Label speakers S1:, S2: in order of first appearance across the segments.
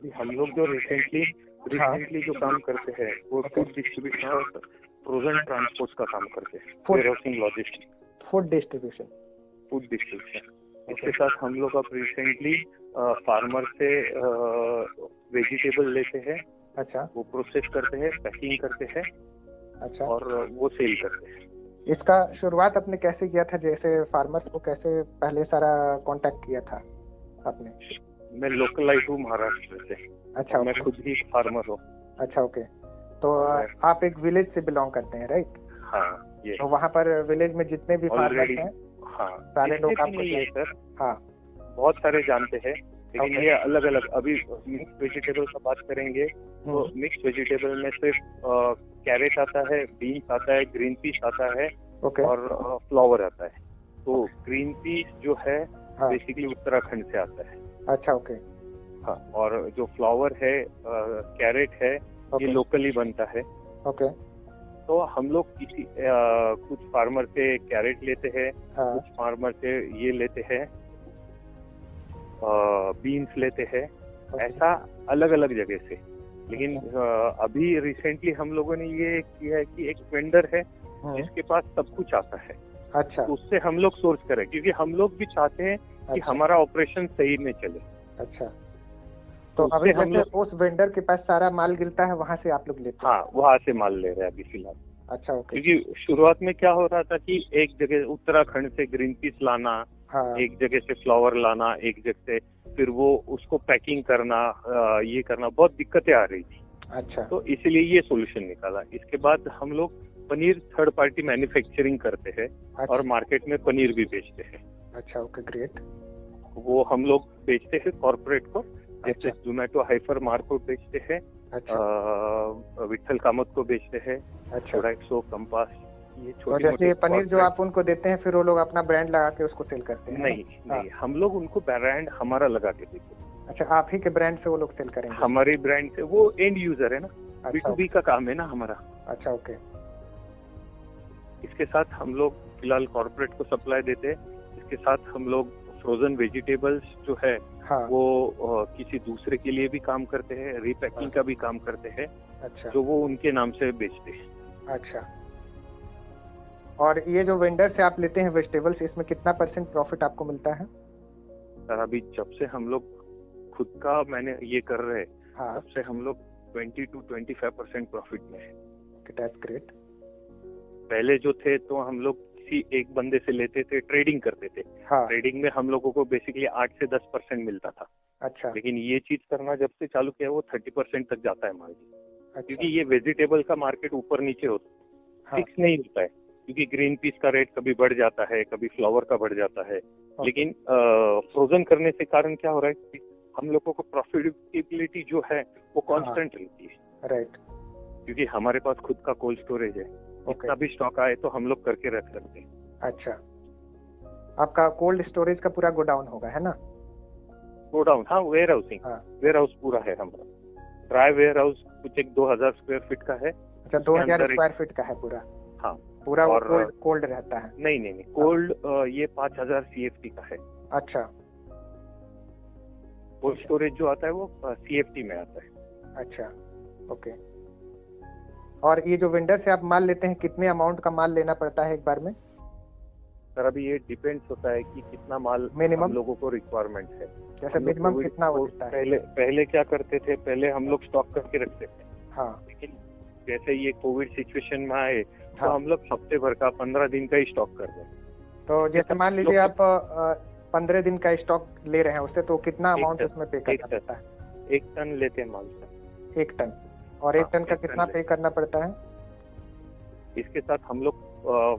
S1: कि हम लोग जो रिसेंटली
S2: हाँ
S1: रिसेंटली जो काम करते हैं वो फूड डिस्ट्रीब्यूशन और फ्रोजन ट्रांसपोर्ट का काम करते हैं,
S2: Food-
S1: warehousing logistic,
S2: food distribution.
S1: Food distribution. इसके साथ हम लोग अब रिसेंटली फार्मर से वेजिटेबल लेते हैं,
S2: अच्छा
S1: वो प्रोसेस करते हैं, पैकिंग करते हैं
S2: अच्छा।
S1: और वो सेल करते हैं।
S2: इसका शुरुआत आपने कैसे किया था, जैसे फार्मर को कैसे पहले सारा कांटेक्ट किया था आपने?
S1: मैं लोकलाइट हूँ महाराष्ट्र से,
S2: अच्छा
S1: और मैं
S2: ओके।
S1: खुद ही फार्मर हूँ।
S2: अच्छा ओके। तो
S1: और
S2: आप एक विलेज से बिलोंग करते हैं, राइट?
S1: हाँ, ये
S2: तो वहाँ पर विलेज में जितने भी फार्मर
S1: ऑलरेडी,
S2: हैं
S1: हाँ,
S2: सारे
S1: जितने
S2: लोग
S1: भी
S2: आपको
S1: नहीं है सर,
S2: हाँ
S1: बहुत सारे जानते हैं, लेकिन
S2: Okay.
S1: ये अलग अलग। अभी मिक्स वेजिटेबल का बात करेंगे तो मिक्स वेजिटेबल में सिर्फ कैरेट आता है, बीन्स आता है, ग्रीन पीस आता है
S2: ओके
S1: और फ्लावर आता है। तो ग्रीन पीस जो है
S2: हाँ
S1: बेसिकली उत्तराखंड से आता है।
S2: अच्छा ओके
S1: हाँ, और जो फ्लावर है, कैरेट है, ये
S2: ओके
S1: लोकली बनता है।
S2: ओके
S1: तो हम लोग किसी कुछ फार्मर से कैरेट लेते हैं,
S2: हाँ
S1: कुछ फार्मर से ये लेते हैं, बीन्स लेते हैं,
S2: ओके
S1: ऐसा अलग अलग जगह से। लेकिन अभी रिसेंटली हम लोगों ने ये किया है कि एक वेंडर है जिसके पास सब कुछ आता है,
S2: अच्छा
S1: तो उससे हम लोग सोर्स करें, क्योंकि हम लोग भी चाहते हैं कि
S2: अच्छा
S1: हमारा ऑपरेशन सही में चले।
S2: अच्छा। तो
S1: उससे
S2: अभी
S1: हम
S2: जैसे उस वेंडर के पास सारा माल गिरता है, वहाँ से आप लोग लेते हैं?
S1: हाँ, वहां से माल ले रहे हैं अभी फिलहाल।
S2: अच्छा ओके
S1: क्योंकि शुरुआत में क्या हो रहा था कि एक जगह उत्तराखंड से ग्रीन पीस लाना,
S2: हाँ
S1: एक जगह से फ्लावर लाना, एक जगह से फिर वो उसको पैकिंग करना, ये करना, बहुत दिक्कतें आ रही थी।
S2: अच्छा
S1: तो इसीलिए ये सॉल्यूशन निकाला। इसके बाद हम लोग पनीर थर्ड पार्टी मैन्युफैक्चरिंग करते हैं और मार्केट में पनीर भी बेचते हैं।
S2: अच्छा ओके ग्रेट।
S1: वो हम लोग बेचते हैं कॉर्पोरेट को, जैसे
S2: अच्छा
S1: जोमेटो, हाइपर मार्केट बेचते हैं,
S2: अच्छा
S1: विठल कामत को बेचते हैं,
S2: अच्छा।
S1: सोडाक्सो, कंपास, ये
S2: तो
S1: छोटी
S2: जैसे
S1: मोटी
S2: पनीर जो आप उनको देते हैं, फिर वो लोग अपना ब्रांड लगा के उसको सेल करते हैं?
S1: नहीं
S2: हाँ।
S1: नहीं, हम लोग उनको ब्रांड हमारा लगा के देते हैं।
S2: अच्छा, आप ही के ब्रांड से वो लोग सेल करेंगे?
S1: हमारे ब्रांड से, वो एंड यूजर है ना,
S2: अच्छा
S1: B2B का काम है ना हमारा।
S2: अच्छा ओके
S1: इसके साथ हम लोग फिलहाल कॉर्पोरेट को सप्लाई देते हैं। इसके साथ हम लोग फ्रोजन वेजिटेबल्स जो है
S2: हाँ
S1: वो किसी दूसरे के लिए भी काम करते हैं, रीपैकिंग का भी काम करते हैं,
S2: अच्छा
S1: जो वो उनके नाम से बेचते हैं।
S2: अच्छा। और ये जो वेंडर से आप लेते हैं वेजिटेबल्स, इसमें कितना % प्रॉफिट आपको मिलता है?
S1: सर अभी जब से हम लोग खुद का मैंने ये कर रहे हैं,
S2: हाँ
S1: तब से हम लोग 20 to 25% प्रॉफिट में है।
S2: That's great.
S1: पहले जो थे तो हम लोग किसी एक बंदे से लेते थे, ट्रेडिंग करते थे।
S2: हाँ
S1: ट्रेडिंग में हम लोगों को बेसिकली 8 से 10% मिलता था।
S2: अच्छा
S1: लेकिन ये चीज करना जब से चालू किया वो 30% तक जाता है मार्जिन,
S2: अच्छा
S1: क्योंकि ये वेजिटेबल का मार्केट ऊपर नीचे होता है,
S2: हाँ
S1: फिक्स नहीं होता है। क्योंकि ग्रीन पीस का रेट कभी बढ़ जाता है, कभी फ्लावर का बढ़ जाता है। लेकिन फ्रोजन करने से कारण क्या हो रहा है कि हम लोगों को प्रॉफिटेबिलिटी जो है वो कांस्टेंट रहती है,
S2: राइट
S1: क्योंकि हमारे पास खुद का कोल्ड स्टोरेज है।
S2: ओके
S1: इतना भी स्टॉक आए तो हम लोग करके रख सकते हैं।
S2: अच्छा। आपका कोल्ड स्टोरेज का पूरा गोडाउन होगा, है ना?
S1: गोडाउन, हाँ, वेयर हाउसिंग,
S2: हाँ
S1: वेयर हाउस पूरा है हमारा। ड्राई वेयर हाउस कुछ एक 2000 स्क्वायर फीट का है।
S2: अच्छा, 2000 स्क्वायर फीट का है पूरा?
S1: हाँ
S2: पूरा
S1: और
S2: कोल्ड रहता है?
S1: नहीं नहीं नहीं, कोल्ड ये 5000 CFT का है।
S2: अच्छा
S1: कोल्ड स्टोरेज जो आता है वो CFT में आता है।
S2: अच्छा ओके। और ये जो वेंडर से आप माल लेते हैं, कितने अमाउंट का माल लेना पड़ता है एक बार में?
S1: सर अभी ये डिपेंड्स होता है कि कितना माल
S2: मिनिमम
S1: हम लोगों को रिक्वायरमेंट है।
S2: जैसे मिनिमम कितना हो सकता है?
S1: पहले क्या करते थे, पहले हम लोग स्टॉक करके रखते थे।
S2: हाँ
S1: लेकिन जैसे ये कोविड सिचुएशन में आए तो
S2: हाँ।
S1: हम लोग हफ्ते भर का, 15 दिन का ही स्टॉक कर रहे हैं।
S2: तो जैसे मान लीजिए आप 15 दिन का स्टॉक ले रहे हैं उससे, तो कितना अमाउंट उसमें पे करना पड़ता है?
S1: 1 टन लेते हैं माल सर।
S2: 1 टन? और 1 टन का कितना पे करना पड़ता है?
S1: इसके साथ हम लोग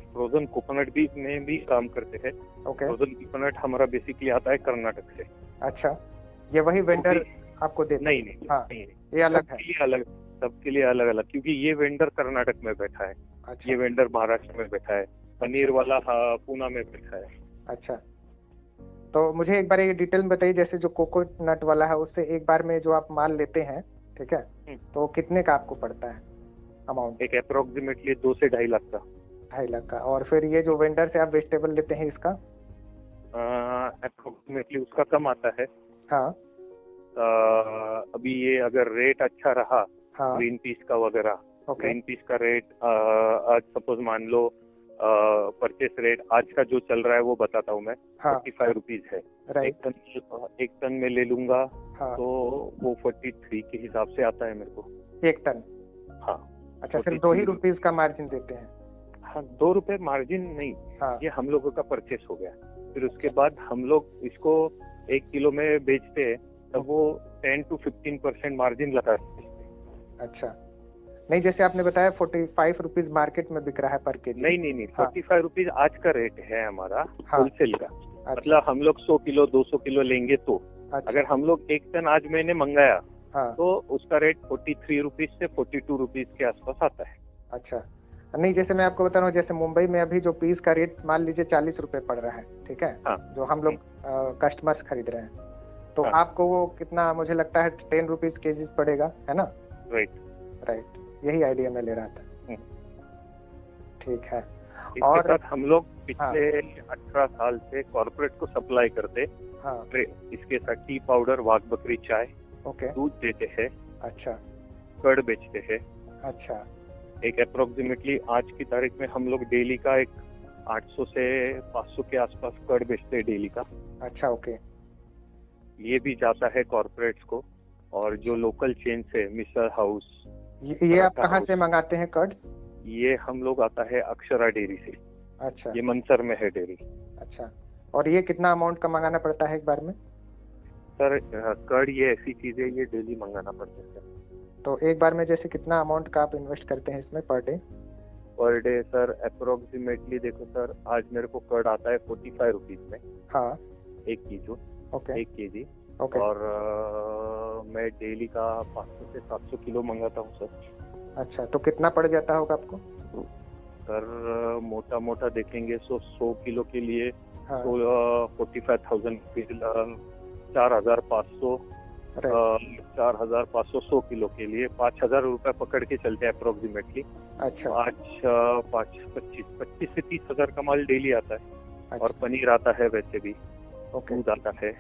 S1: फ्रोजन कोकोनट भी में भी काम करते हैं।
S2: ओके
S1: फ्रोजन कोकोनट हमारा बेसिकली आता है कर्नाटक से।
S2: अच्छा, ये वही वेंडर आपको देते हैं?
S1: नहीं नहीं
S2: हाँ
S1: नहीं,
S2: ये अलग है?
S1: सबके लिए अलग अलग, क्योंकि ये वेंडर कर्नाटक में बैठा है,
S2: अच्छा
S1: ये वेंडर महाराष्ट्र में बैठा है, पनीर वाला पूना में बैठा है।
S2: अच्छा। तो मुझे एक बार ये डिटेल में बताइए, जैसे जो कोकोनट वाला है उससे एक बार में जो आप माल लेते हैं, ठीक है, तो कितने का आपको पड़ता है अमाउंट?
S1: एक अप्रोक्सीमेटली 2 से 2.5 लाख का।
S2: 2.5 लाख का। और फिर ये जो वेंडर से आप वेजिटेबल लेते हैं इसका?
S1: अप्रोक्सीमेटली उसका कम आता है,
S2: हाँ
S1: अभी ये अगर रेट अच्छा रहा
S2: हाँ
S1: ग्रीन पीस का वगैरह,
S2: ओके
S1: ग्रीन पीस का रेट आज सपोज मान लो परचेस रेट आज का जो चल रहा है वो बताता हूँ मैं,
S2: हाँ
S1: 45 रुपीज है।
S2: राइट
S1: एक टन में ले लूंगा
S2: हाँ
S1: तो वो 43 के हिसाब से आता है मेरे को।
S2: 1 टन।
S1: हाँ
S2: अच्छा, सिर्फ 2 ही
S1: 43
S2: रुपीज का मार्जिन देते हैं?
S1: हाँ 2 रुपए मार्जिन नहीं,
S2: हाँ
S1: ये हम लोगों का परचेस हो गया। फिर उसके बाद हम लोग इसको 1 किलो में बेचते हैं तब वो 10 to 15% मार्जिन लगाते हैं।
S2: अच्छा, नहीं जैसे आपने बताया 45 रुपीज मार्केट में बिक रहा है पर केजी।
S1: नहीं,
S2: हाँ
S1: 45 रुपीज आज का रेट है हमारा
S2: हाँ
S1: होलसेल का।
S2: अच्छा
S1: मतलब हम लोग 100 किलो 200 किलो लेंगे तो
S2: अच्छा
S1: अगर हम लोग 1 टन आज मैंने मंगाया
S2: हाँ
S1: तो उसका रेट 43 रुपीज से 42 रुपीज के आसपास आता है।
S2: अच्छा, नहीं जैसे मैं आपको बता रहा हूँ, जैसे मुंबई में अभी जो पीस का रेट मान लीजिए 40 रुपए पड़ रहा है, ठीक है,
S1: हाँ
S2: जो हम लोग कस्टमर्स खरीद रहे हैं, तो
S1: हाँ
S2: आपको वो कितना, मुझे लगता है 10 रुपीज केजी पड़ेगा, है ना?
S1: राइट।
S2: राइट, यही आइडिया मैं ले रहा था। ठीक है।
S1: इसके
S2: और
S1: साथ हम लोग पिछले 18 साल से कॉर्पोरेट को सप्लाई करते।
S2: हाँ
S1: इसके साथ टी पाउडर, वाघ बकरी चाय,
S2: ओके
S1: दूध देते हैं,
S2: अच्छा
S1: कर्ड बेचते हैं।
S2: अच्छा
S1: एक अप्रोक्सीमेटली आज की तारीख में हम लोग डेली का एक 800 से 500 के आसपास कर्ड बेचते हैं डेली का।
S2: अच्छा ओके
S1: ये भी जाता है कॉर्पोरेट्स को। और जो लोकल चेन है मिसल हाउस,
S2: ये आप कहाँ से मंगाते हैं कर्ड?
S1: ये हम लोग आता है अक्षरा डेयरी से।
S2: अच्छा
S1: ये मनसर में है डेयरी।
S2: अच्छा, और ये कितना अमाउंट का मंगाना पड़ता है एक बार में?
S1: सर कर्ड ये ऐसी चीज है, ये डेली मंगाना पड़ता है।
S2: तो एक बार में जैसे कितना अमाउंट का आप इन्वेस्ट करते हैं इसमें per day?
S1: Per day sir approximately देखो सर, आज मेरे को कर्ड आता है 45 रुपीज में
S2: हाँ
S1: 1 किलो,
S2: ओके
S1: 1 केजी।
S2: ओके
S1: और मैं डेली का 500 से 700 किलो मंगाता हूँ सर।
S2: अच्छा, तो कितना पड़ जाता होगा आपको?
S1: सर मोटा मोटा देखेंगे 100 किलो के लिए
S2: हाँ
S1: तो 45,000 रुपीज, 4,500,
S2: राइट
S1: 4,500 100 किलो के लिए 5,000 रुपए पकड़ के चलते हैं अप्रोक्सीमेटली।
S2: अच्छा
S1: 25 से 30,000 का माल डेली आता है।
S2: अच्छा
S1: और पनीर आता है, वैसे भी
S2: ओके,
S1: दूध आता है।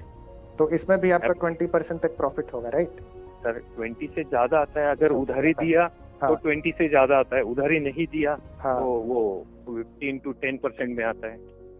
S2: तो इसमें भी आपका 20% तक प्रॉफिट होगा, राइट?
S1: सर 20 से ज्यादा आता है, अगर उधारी दिया
S2: हाँ
S1: तो 20 से ज्यादा आता है, उधारी नहीं दिया
S2: हाँ
S1: तो वो 15 to 10% में आता है।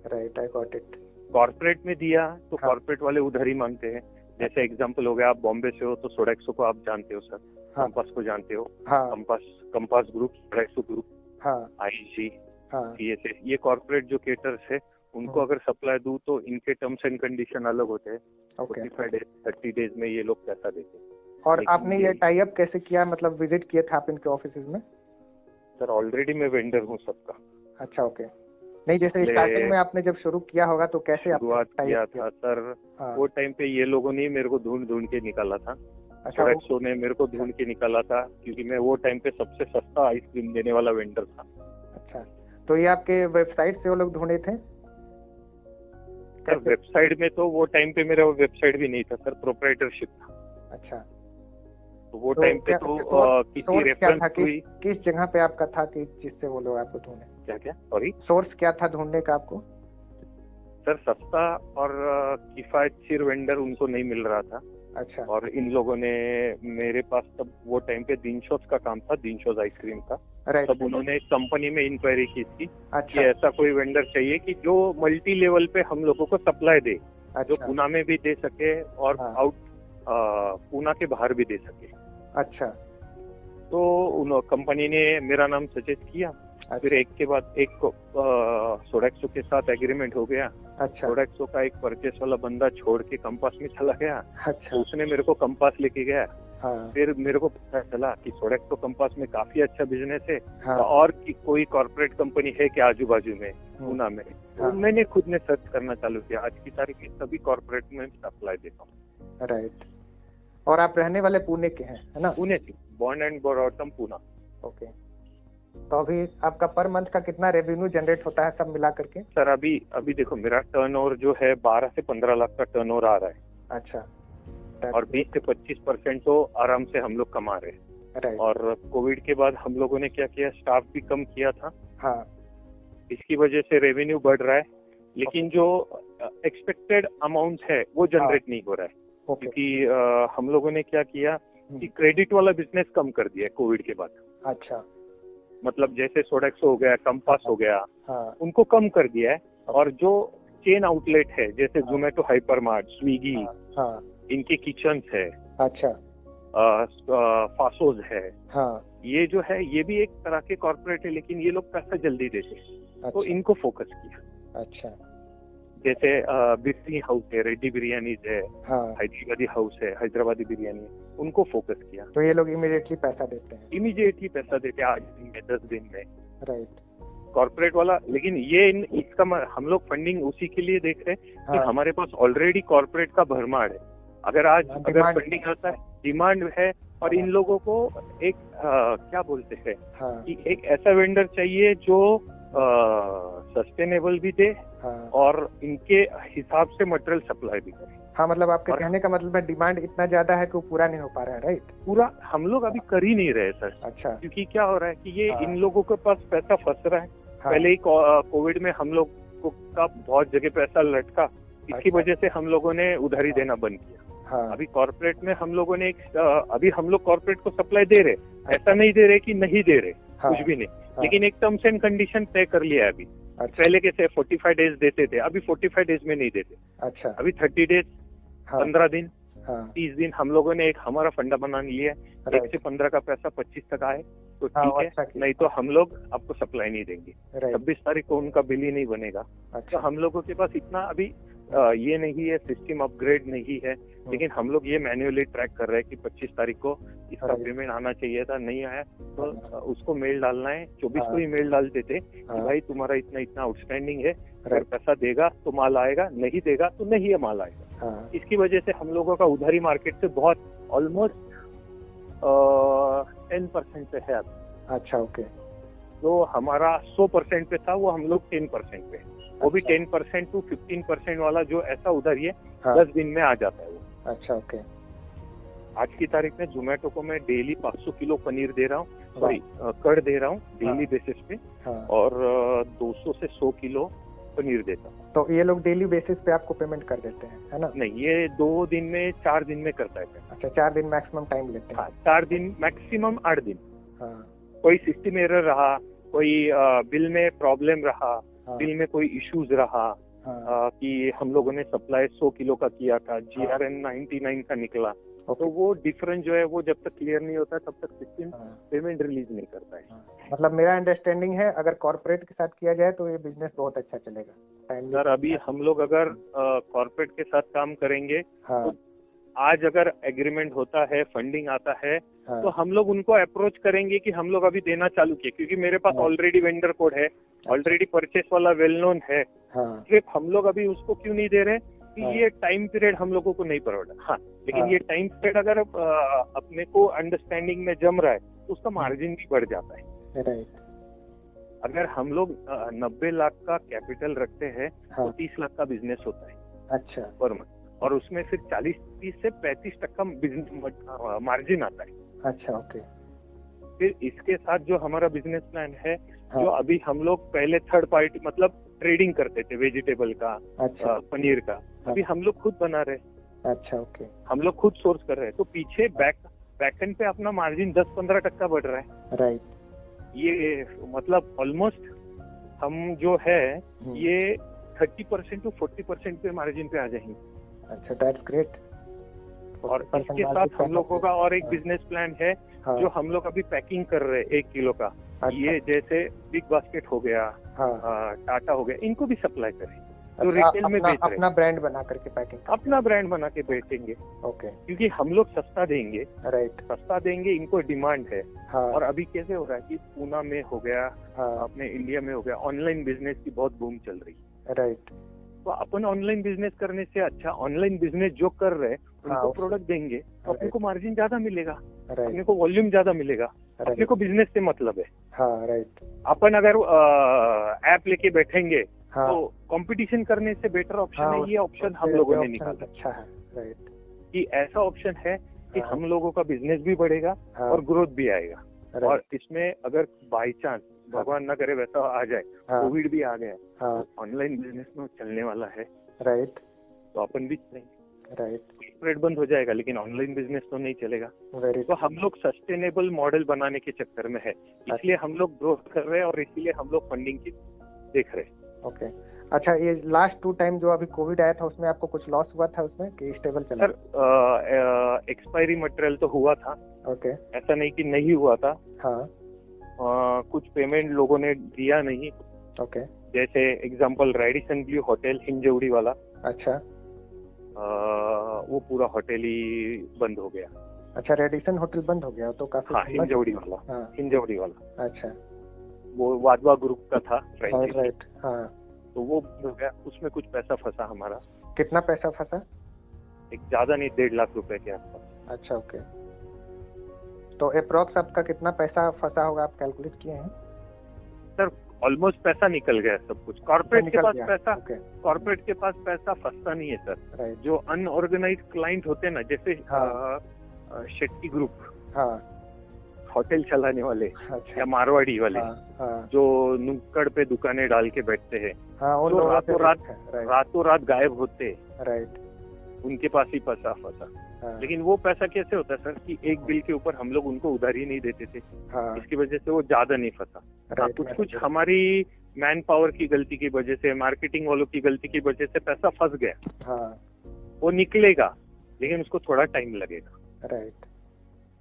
S2: Right, I got it.
S1: Corporate में दिया तो
S2: हाँ।
S1: कॉर्पोरेट वाले उधारी मांगते हैं। जैसे एग्जांपल हो गया, आप बॉम्बे से हो तो सोडेक्सो को आप जानते हो सर,
S2: हाँ
S1: कंपास को जानते हो,
S2: हाँ
S1: कंपास ग्रुप, सोडेक्सो ग्रुप,
S2: हाँ
S1: आईजी,
S2: हाँ
S1: सीएसए, ये कॉर्पोरेट जो केटर्स है उनको अगर सप्लाई दूं तो इनके टर्म्स एंड कंडीशन अलग होते हैं।
S2: ओके।
S1: 45 डेज 30 डेज में ये लोग पैसा देते हैं।
S2: और
S1: लेकिन
S2: आपने ये टाई अप कैसे किया, मतलब विजिट किए थे आप इनके ऑफिसेज में?
S1: सर ऑलरेडी मैं वेंडर हूँ सबका।
S2: अच्छा ओके, नहीं जैसे
S1: पहले
S2: स्टार्टिंग में आपने जब शुरू किया होगा तो कैसे आपने
S1: शुरुआत
S2: tie
S1: किया
S2: up
S1: था सर,
S2: हाँ
S1: वो टाइम पे ये लोगों ने मेरे को ढूंढ ढूंढ के निकाला था।
S2: अच्छा
S1: सोडेक्सो ने मेरे को ढूंढ के निकाला था क्योंकि मैं वो टाइम पे सबसे सस्ता आइसक्रीम देने वाला वेंडर था।
S2: अच्छा, तो ये आपके वेबसाइट से वो लोग ढूंढे थे?
S1: सर वेबसाइट में तो वो टाइम पे मेरा वेबसाइट भी नहीं था सर, प्रोप्राइटरशिप था।
S2: अच्छा,
S1: तो वो
S2: तो
S1: टाइम पे
S2: क्या-
S1: तो किसी
S2: सोर्स क्या था,
S1: रेफरेंस हुई।
S2: किस जगह पे आपका था कि जिससे वो लोग आपको ढूंढे?
S1: क्या सॉरी
S2: सोर्स क्या था ढूंढने का आपको?
S1: सर, सस्ता और किफायतशीर वेंडर उनको नहीं मिल रहा था।
S2: अच्छा
S1: और इन लोगों ने मेरे पास तब वो टाइम पे दिनशोज का काम था, दिनशोज आइसक्रीम का।
S2: राइट,
S1: तब उन्होंने एक कंपनी में इंक्वायरी की थी कि
S2: अच्छा
S1: ऐसा कोई वेंडर चाहिए कि जो मल्टी लेवल पे हम लोगों को सप्लाई दे, जो
S2: अच्छा
S1: पूना में भी दे सके और
S2: हाँ।
S1: आउट पूना के बाहर भी दे सके।
S2: अच्छा
S1: तो उन कंपनी ने मेरा नाम सजेस्ट किया। फिर एक के बाद एक सोडेक्सो के साथ एग्रीमेंट हो गया।
S2: अच्छा
S1: सोडेक्सो का एक परचेस वाला बंदा छोड़ के कंपास में चला गया,
S2: अच्छा
S1: तो उसने मेरे को कंपास लेके गया।
S2: हाँ
S1: फिर मेरे को पता चला कि सोडेक्सो कंपास में काफी अच्छा बिजनेस है,
S2: हाँ
S1: और कोई कॉर्पोरेट कंपनी है क्या आजू बाजू में पूना में। तो
S2: हाँ।
S1: मैंने खुद ने सर्च करना चालू किया। आज की तारीख में सभी कॉर्पोरेट में सप्लाई देता हूँ।
S2: राइट, और आप रहने वाले पुणे के हैं, है ना?
S1: पुणे से, born and bottom Poona.
S2: Okay, तो अभी आपका पर मंथ का कितना रेवेन्यू जनरेट होता है सब मिला करके?
S1: सर अभी देखो, मेरा टर्नओवर जो है 12 से 15 लाख का टर्नओवर आ रहा है।
S2: अच्छा,
S1: और 20 से 25% तो आराम से हम लोग कमा रहे हैं।
S2: राइट,
S1: और कोविड के बाद हम लोगों ने क्या किया, स्टाफ भी कम किया था।
S2: हाँ
S1: इसकी वजह से रेवेन्यू बढ़ रहा है, लेकिन जो एक्सपेक्टेड अमाउंट है वो जनरेट नहीं हो रहा है।
S2: ओके।
S1: क्योंकि हम लोगों ने क्या किया कि क्रेडिट वाला बिजनेस कम कर दिया कोविड के बाद।
S2: अच्छा।
S1: मतलब जैसे सोडेक्सो हो गया, कंपास हो गया,
S2: हाँ
S1: उनको कम कर दिया है। और जो चेन आउटलेट है जैसे जोमेटो, हाइपरमार्ट, स्विगी,
S2: हाँ।
S1: इनके किचन्स है,
S2: अच्छा।
S1: फासोज है,
S2: हाँ।
S1: ये जो है ये भी एक तरह के कॉर्पोरेट है, लेकिन ये लोग पैसा जल्दी देते हैं, तो
S2: अच्छा।
S1: इनको फोकस किया।
S2: अच्छा।
S1: जैसे बिरयानी हाउस है, रेड्डी बिरयानीज है,
S2: हाँ।
S1: हैदराबादी हाउस है, हैदराबादी बिरयानी है, उनको फोकस किया।
S2: तो ये लोग इमीडिएटली पैसा देते हैं।
S1: इमीडिएटली पैसा देते हैं, 8 दिन में, 10 दिन में।
S2: राइट।
S1: कॉर्पोरेट वाला, लेकिन ये इसका हम लोग फंडिंग उसी के लिए देख रहे हैं कि
S2: हाँ।
S1: हमारे पास ऑलरेडी कॉर्पोरेट का भरमार है। अगर आज
S2: हाँ,
S1: अगर
S2: डिमांड
S1: फंडिंग आता है, डिमांड है, और इन लोगों को एक क्या बोलते हैं
S2: हाँ।
S1: कि एक ऐसा वेंडर चाहिए जो सस्टेनेबल भी दे
S2: हाँ।
S1: और इनके हिसाब से मटेरियल सप्लाई भी करे।
S2: हाँ, मतलब आपके
S1: और
S2: कहने का मतलब है डिमांड इतना ज्यादा है कि वो पूरा नहीं हो पा रहा है। राइट।
S1: पूरा हम लोग अभी कर ही नहीं रहे सर।
S2: अच्छा।
S1: क्योंकि क्या हो रहा है कि ये
S2: हाँ।
S1: इन लोगों के पास पैसा फंस रहा है।
S2: हाँ।
S1: पहले ही कोविड में हम लोग का बहुत जगह पैसा लटका, इसकी
S2: अच्छा।
S1: वजह से हम लोगों ने उधारी देना बंद किया।
S2: हाँ।
S1: अभी कॉर्पोरेट में हम लोगों ने अभी हम लोग कॉर्पोरेट को सप्लाई दे रहे, ऐसा नहीं दे रहे कि नहीं दे रहे,
S2: हाँ।
S1: कुछ भी नहीं।
S2: हाँ।
S1: लेकिन एक टर्म्स एंड कंडीशन तय कर लिया है अभी।
S2: अच्छा।
S1: पहले कैसे 45 डेज देते थे, अभी 45 डेज में नहीं देते,
S2: अच्छा।
S1: अभी 30 डेज,
S2: हाँ।
S1: 15 दिन,
S2: हाँ।
S1: 30 दिन। हम लोगों ने एक हमारा फंडा बना लिया है, 1
S2: राइट।
S1: से 15 का पैसा 25 तक आए तो
S2: हाँ,
S1: ठीक
S2: वो
S1: है,
S2: अच्छा किया।
S1: नहीं तो हम लोग आपको सप्लाई नहीं देंगे।
S2: राइट।
S1: 26 तारीख को उनका बिल ही नहीं बनेगा। तो
S2: अच्छा।
S1: हम लोगों के पास इतना अभी ये नहीं है, सिस्टम अपग्रेड नहीं है, लेकिन हम लोग ये मैन्युअली ट्रैक कर रहे हैं कि 25 तारीख को इसका
S2: राइट।
S1: पेमेंट आना चाहिए था, नहीं आया तो
S2: हाँ।
S1: उसको मेल डालना है। 24
S2: हाँ।
S1: को ही मेल डाल देते कि
S2: हाँ।
S1: भाई तुम्हारा इतना इतना आउटस्टैंडिंग है, अगर
S2: राइट।
S1: पैसा देगा तो माल आएगा, नहीं देगा तो नहीं है माल आएगा।
S2: हाँ।
S1: इसकी वजह से हम लोगों का उधारी मार्केट से बहुत ऑलमोस्ट 10% पे है अभी।
S2: अच्छा। ओके।
S1: जो हमारा 100% पे था वो हम लोग 10% पे, वो भी
S2: अच्छा।
S1: 10% to 15% वाला जो ऐसा उधारी है,
S2: हाँ।
S1: 10 दिन में आ जाता है वो।
S2: अच्छा। ओके।
S1: आज की तारीख में जोमेटो को मैं डेली 500 किलो पनीर दे रहा हूँ,
S2: वाह।
S1: सॉरी कर्ड दे रहा हूँ डेली
S2: हाँ।
S1: बेसिस पे,
S2: हाँ।
S1: और 200 से 100 किलो पनीर देता हूँ।
S2: तो ये लोग डेली बेसिस पे आपको पेमेंट कर देते हैं, है ना?
S1: नहीं, ये 2 दिन में 4 दिन में करता है पेमेंट।
S2: अच्छा, 4 दिन मैक्सिमम टाइम लेते हैं।
S1: हाँ, 4 दिन मैक्सिमम 8 दिन।
S2: हाँ।
S1: कोई सिस्टम एरर रहा, कोई बिल में प्रॉब्लम रहा,
S2: हाँ।
S1: बिल में कोई इश्यूज रहा,
S2: हाँ।
S1: कि हम लोगों ने सप्लाई 100 किलो का किया था, GRN 99 का निकला,
S2: ओके।
S1: तो वो डिफरेंस जो है वो जब तक क्लियर नहीं होता तब तक सिस्टम
S2: हाँ।
S1: पेमेंट रिलीज नहीं करता है।
S2: हाँ। मतलब मेरा अंडरस्टैंडिंग है अगर कॉर्पोरेट के साथ किया जाए तो ये बिजनेस बहुत अच्छा चलेगा। टाइमली।
S1: सर अभी हम लोग अगर कॉर्पोरेट के साथ काम करेंगे,
S2: हाँ।
S1: तो आज अगर एग्रीमेंट होता है, फंडिंग आता है,
S2: हाँ।
S1: तो हम लोग उनको अप्रोच करेंगे कि हम लोग अभी देना चालू किए, क्योंकि मेरे पास
S2: हाँ।
S1: ऑलरेडी वेंडर कोड है, ऑलरेडी परचेस वाला वेल नोन है।
S2: हाँ।
S1: सिर्फ हम लोग अभी उसको क्यों नहीं दे रहे कि
S2: हाँ।
S1: ये टाइम पीरियड हम लोगों को नहीं पड़ रहा। हाँ, लेकिन
S2: हाँ।
S1: ये टाइम पीरियड अगर अपने को अंडरस्टैंडिंग में जम रहा है तो उसका मार्जिन भी बढ़ जाता है।
S2: राइट।
S1: अगर हम लोग 90 लाख का कैपिटल रखते हैं
S2: हाँ।
S1: तो 30 लाख का बिजनेस होता है
S2: अच्छा।
S1: पर मंथ, और उसमें फिर 40-30 से 35% बिजनेस मार्जिन आता है।
S2: अच्छा। ओके।
S1: फिर इसके साथ जो हमारा बिजनेस प्लान है,
S2: हाँ।
S1: जो अभी हम लोग पहले थर्ड पार्टी मतलब ट्रेडिंग करते थे वेजिटेबल का,
S2: अच्छा।
S1: पनीर का, अभी हम लोग खुद बना रहे हैं,
S2: अच्छा। ओके।
S1: हम लोग खुद सोर्स कर रहे हैं, तो पीछे बैकएंड पे अपना मार्जिन 10-15% बढ़ रहा है।
S2: राइट।
S1: ये मतलब ऑलमोस्ट हम जो है ये 30% to 40% पे मार्जिन पे आ जाएंगे।
S2: अच्छा, दैट्स ग्रेट।
S1: और इसके साथ हम लोगों का और एक
S2: हाँ।
S1: बिजनेस प्लान है,
S2: हाँ।
S1: जो हम लोग अभी पैकिंग कर रहे हैं 1 किलो का।
S2: अच्छा।
S1: ये जैसे बिग बास्केट हो गया,
S2: हाँ।
S1: टाटा हो गया, इनको भी सप्लाई करें जो
S2: अच्छा,
S1: रिटेल में बेच रहे हैं।
S2: अपना ब्रांड बना करके पैकिंग।
S1: अपना ब्रांड बना के बेचेंगे,
S2: ओके।
S1: क्योंकि हम लोग सस्ता देंगे,
S2: राइट।
S1: सस्ता देंगे, इनको डिमांड है।
S2: हाँ।
S1: और अभी कैसे हो रहा है कि पूना में हो गया,
S2: हाँ।
S1: अपने इंडिया में हो गया, ऑनलाइन बिजनेस की बहुत बूम चल रही है।
S2: राइट।
S1: तो अपन ऑनलाइन बिजनेस करने से अच्छा ऑनलाइन बिजनेस जो कर रहे हैं उनको प्रोडक्ट देंगे तो अपने को मार्जिन ज्यादा मिलेगा, अपने को वॉल्यूम ज्यादा मिलेगा, अपने को बिजनेस से मतलब है।
S2: हाँ। राइट।
S1: अपन अगर ऐप लेके बैठेंगे
S2: हाँ।
S1: तो कंपटीशन करने से बेटर ऑप्शन
S2: हाँ,
S1: है, ये ऑप्शन हम लोगों ने निकाला।
S2: अच्छा है। राइट।
S1: कि ऐसा ऑप्शन है कि
S2: हाँ।
S1: हम लोगों का बिजनेस भी बढ़ेगा
S2: हाँ।
S1: और ग्रोथ भी आएगा।
S2: राइट।
S1: और इसमें अगर बाई चांस भगवान ना करे वैसा आ जाए,
S2: हाँ।
S1: कोविड भी आ गया,
S2: हाँ।
S1: ऑनलाइन बिजनेस में चलने वाला है,
S2: राइट।
S1: तो अपन भी चलेंगे।
S2: राइट।
S1: कॉर्पोरेट बंद हो जाएगा लेकिन ऑनलाइन बिजनेस तो नहीं चलेगा।
S2: वेरी
S1: तो हम लोग सस्टेनेबल मॉडल बनाने के चक्कर में है, इसलिए हम लोग ग्रोथ कर रहे हैं और इसीलिए हम लोग फंडिंग की देख रहे हैं।
S2: ओके। अच्छा, ये लास्ट 2 टाइम जो अभी कोविड आया था उसमें आपको कुछ लॉस हुआ था उसमें कि स्टेबल चला?
S1: सर एक्सपायरी मटेरियल तो हुआ था।
S2: ओके।
S1: ऐसा नहीं कि नहीं हुआ था।
S2: हाँ।
S1: कुछ पेमेंट लोगों ने दिया नहीं।
S2: ओके।
S1: जैसे example Radisson Blu hotel Hinjewadi वाला,
S2: अच्छा।
S1: वो पूरा होटल ही बंद हो गया।
S2: अच्छा, रेडिसन होटल बंद हो गया तो काफी।
S1: हाँ, हिंजवड़ी वाला।
S2: हाँ।
S1: हिंजवड़ी वाला।
S2: अच्छा।
S1: वो वाधवा ग्रुप का था फ्रेंचाइजी।
S2: राइट। हाँ।
S1: तो वो बंद हो गया, उसमें कुछ पैसा फंसा हमारा।
S2: कितना पैसा फंसा?
S1: एक ज्यादा नहीं, 1.5 लाख रुपए के आसपास।
S2: अच्छा, ओके। तो अप्रोक्स आपका कितना पैसा फंसा होगा, आप कैलकुलेट किए हैं?
S1: सर ऑलमोस्ट पैसा निकल गया सब कुछ। कॉर्पोरेट के पास पैसा,
S2: ओके।
S1: कॉर्पोरेट के पास पैसा फंसता नहीं है सर।
S2: राइट।
S1: जो अनऑर्गेनाइज क्लाइंट होते हैं ना, जैसे
S2: हाँ।
S1: शेट्टी ग्रुप,
S2: हाँ।
S1: होटल चलाने वाले
S2: अच्छा।
S1: या मारवाड़ी वाले,
S2: हाँ। हाँ।
S1: जो नुक्कड़ पे दुकानें डाल के बैठते हैं,
S2: हाँ, वो
S1: जो रातों रात गायब होते हैं,
S2: राइट।
S1: उनके पास ही पैसा फंसा।
S2: हाँ।
S1: लेकिन वो पैसा कैसे होता है सर कि एक बिल के ऊपर हम लोग उनको उधारी नहीं देते थे।
S2: हाँ।
S1: इसकी वजह से वो ज्यादा नहीं फंसा।
S2: राइट।
S1: कुछ कुछ हमारी मैन पावर की गलती की वजह से, मार्केटिंग वालों की गलती की वजह से पैसा फंस गया।
S2: हाँ।
S1: वो निकलेगा लेकिन उसको थोड़ा टाइम लगेगा।
S2: राइट।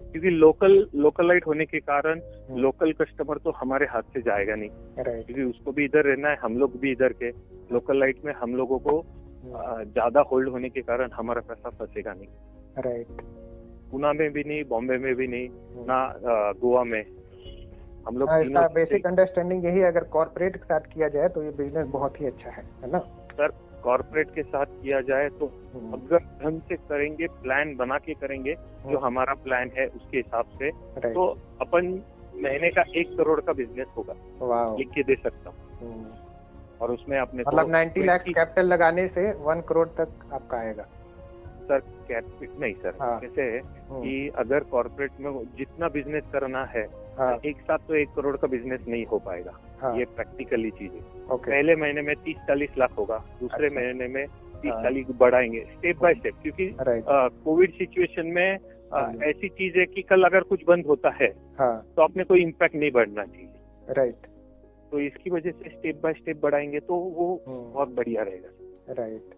S1: क्योंकि लोकलाइट होने के कारण लोकल कस्टमर तो हमारे हाथ से जाएगा नहीं।
S2: राइट।
S1: क्योंकि उसको भी इधर रहना है, हम लोग भी इधर के। लोकलाइट में हम लोगों को ज्यादा होल्ड होने के कारण हमारा पैसा फंसेगा नहीं।
S2: राइट।
S1: पुणे में भी नहीं, बॉम्बे में भी नहीं, ना गोवा में। हम लोग
S2: इसका बेसिक अंडरस्टैंडिंग यही है, अगर कॉर्पोरेट के साथ किया जाए तो ये बिजनेस बहुत ही अच्छा है ना
S1: सर? कॉर्पोरेट के साथ किया जाए तो अगर ढंग से करेंगे, प्लान बना के करेंगे, जो हमारा प्लान है उसके हिसाब से, तो अपन महीने का 1 करोड़ का बिजनेस होगा, लिख के दे सकता हूँ। और उसमें अपने
S2: मतलब 90 लाख कैपिटल लगाने से 1 करोड़ तक आपका आएगा?
S1: सर कैपिटल नहीं सर। हाँ। कैसे है कि अगर कॉर्पोरेट में जितना बिजनेस करना है, हाँ, एक साथ तो 1 करोड़ का बिजनेस नहीं हो पाएगा। हाँ। ये प्रैक्टिकली चीज है। पहले महीने में 30-40 लाख होगा, दूसरे महीने में 30-40 बढ़ाएंगे, स्टेप बाय स्टेप। क्योंकि कोविड सिचुएशन में ऐसी चीज है कि कल अगर कुछ बंद होता है, हाँ, तो अपने कोई इम्पैक्ट नहीं बढ़ना चाहिए। राइट। तो इसकी वजह से स्टेप बाय स्टेप बढ़ाएंगे तो वो बहुत बढ़िया रहेगा।
S2: राइट।